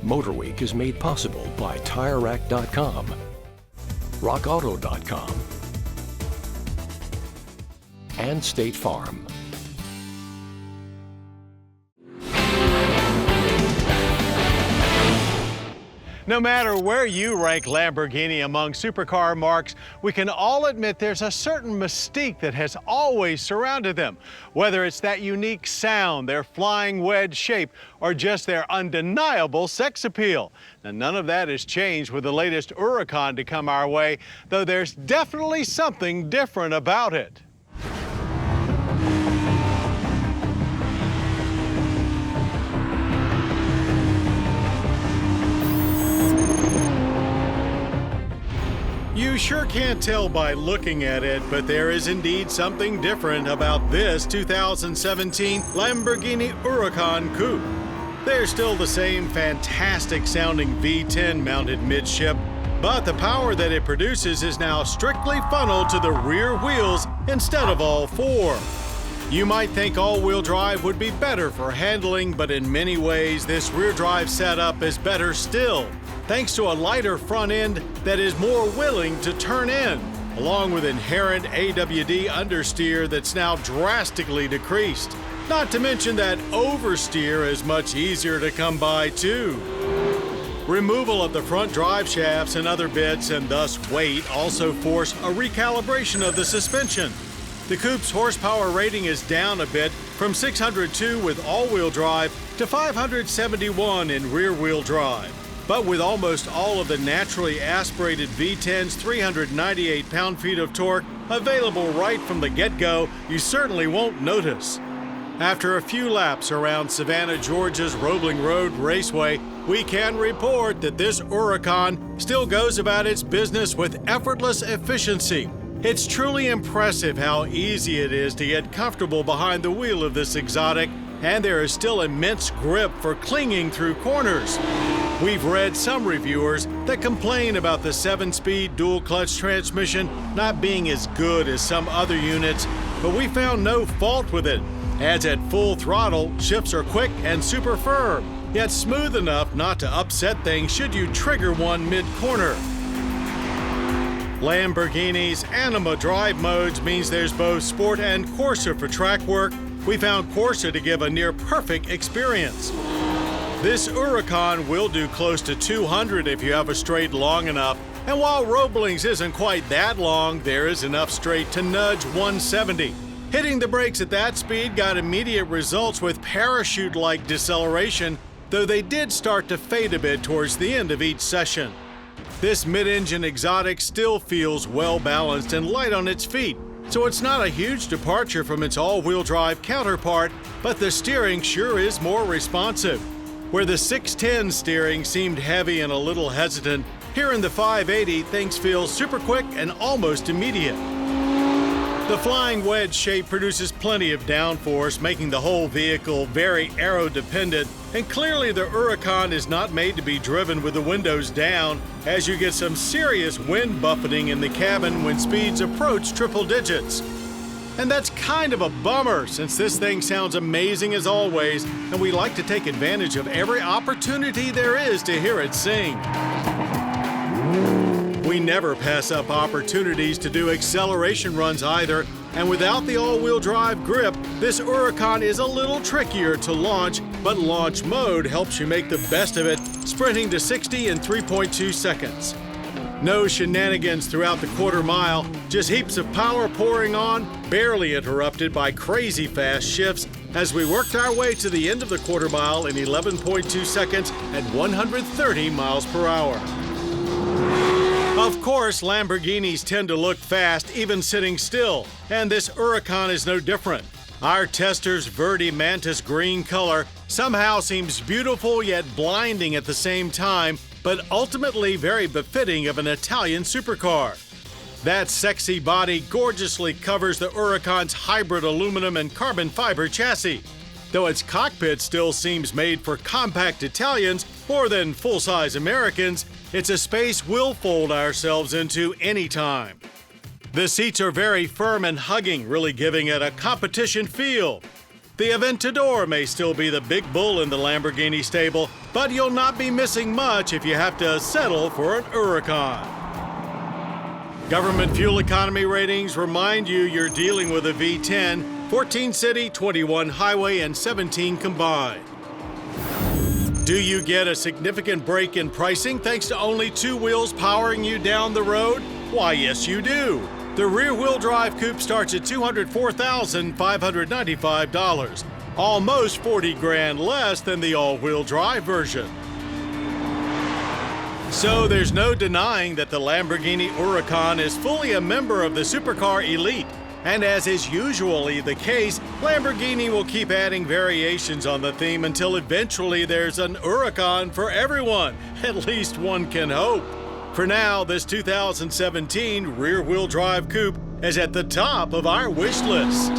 MotorWeek is made possible by TireRack.com, RockAuto.com, and State Farm. No matter where you rank Lamborghini among supercar marques, we can all admit there's a certain mystique that has always surrounded them. Whether it's that unique sound, their flying wedge shape, or just their undeniable sex appeal. Now, none of that has changed with the latest Huracan to come our way, though there's definitely something different about it. You sure can't tell by looking at it, but there is indeed something different about this 2017 Lamborghini Huracan Coupe. They're still the same fantastic sounding V10 mounted midship, but the power that it produces is now strictly funneled to the rear wheels instead of all four. You might think all-wheel drive would be better for handling, but in many ways this rear drive setup is better still, thanks to a lighter front end that is more willing to turn in, along with inherent AWD understeer that's now drastically decreased. Not to mention that oversteer is much easier to come by too. Removal of the front drive shafts and other bits and thus weight also force a recalibration of the suspension. The Coupe's horsepower rating is down a bit from 602 with all-wheel drive to 571 in rear-wheel drive. But with almost all of the naturally aspirated V10's 398 pound-feet of torque available right from the get-go, you certainly won't notice. After a few laps around Savannah, Georgia's Roebling Road Raceway, we can report that this Huracan still goes about its business with effortless efficiency. It's truly impressive how easy it is to get comfortable behind the wheel of this exotic, and there is still immense grip for clinging through corners. We've read some reviewers that complain about the 7-speed dual-clutch transmission not being as good as some other units, but we found no fault with it, as at full throttle, shifts are quick and super firm, yet smooth enough not to upset things should you trigger one mid-corner. Lamborghini's Anima drive modes means there's both Sport and Corsa for track work. We found Corsa to give a near-perfect experience. This Huracan will do close to 200 if you have a straight long enough, and while Roebling's isn't quite that long, there is enough straight to nudge 170. Hitting the brakes at that speed got immediate results with parachute-like deceleration, though they did start to fade a bit towards the end of each session. This mid-engine exotic still feels well-balanced and light on its feet, so it's not a huge departure from its all-wheel drive counterpart, but the steering sure is more responsive. Where the 610 steering seemed heavy and a little hesitant, here in the 580 things feel super quick and almost immediate. The flying wedge shape produces plenty of downforce, making the whole vehicle very aero-dependent, and clearly the Huracan is not made to be driven with the windows down, as you get some serious wind buffeting in the cabin when speeds approach triple digits. And that's kind of a bummer, since this thing sounds amazing as always, and we like to take advantage of every opportunity there is to hear it sing. We never pass up opportunities to do acceleration runs either, and without the all-wheel drive grip, this Huracan is a little trickier to launch, but launch mode helps you make the best of it, sprinting to 60 in 3.2 seconds. No shenanigans throughout the quarter mile, just heaps of power pouring on, barely interrupted by crazy fast shifts as we worked our way to the end of the quarter mile in 11.2 seconds at 130 miles per hour. Of course, Lamborghinis tend to look fast even sitting still, and this Huracan is no different. Our tester's Verde Mantis green color somehow seems beautiful yet blinding at the same time, but ultimately very befitting of an Italian supercar. That sexy body gorgeously covers the Huracan's hybrid aluminum and carbon fiber chassis. Though its cockpit still seems made for compact Italians more than full-size Americans, it's a space we'll fold ourselves into anytime. The seats are very firm and hugging, really giving it a competition feel. The Aventador may still be the big bull in the Lamborghini stable, but you'll not be missing much if you have to settle for an Huracan. Government fuel economy ratings remind you you're dealing with a V10, 14 city, 21 highway, and 17 combined. Do you get a significant break in pricing thanks to only two wheels powering you down the road? Why, yes, you do. The rear-wheel drive coupe starts at $204,595, almost 40 grand less than the all-wheel drive version. So there's no denying that the Lamborghini Huracan is fully a member of the supercar elite. And as is usually the case, Lamborghini will keep adding variations on the theme until eventually there's an Huracan for everyone. At least one can hope. For now, this 2017 rear-wheel drive coupe is at the top of our wish list.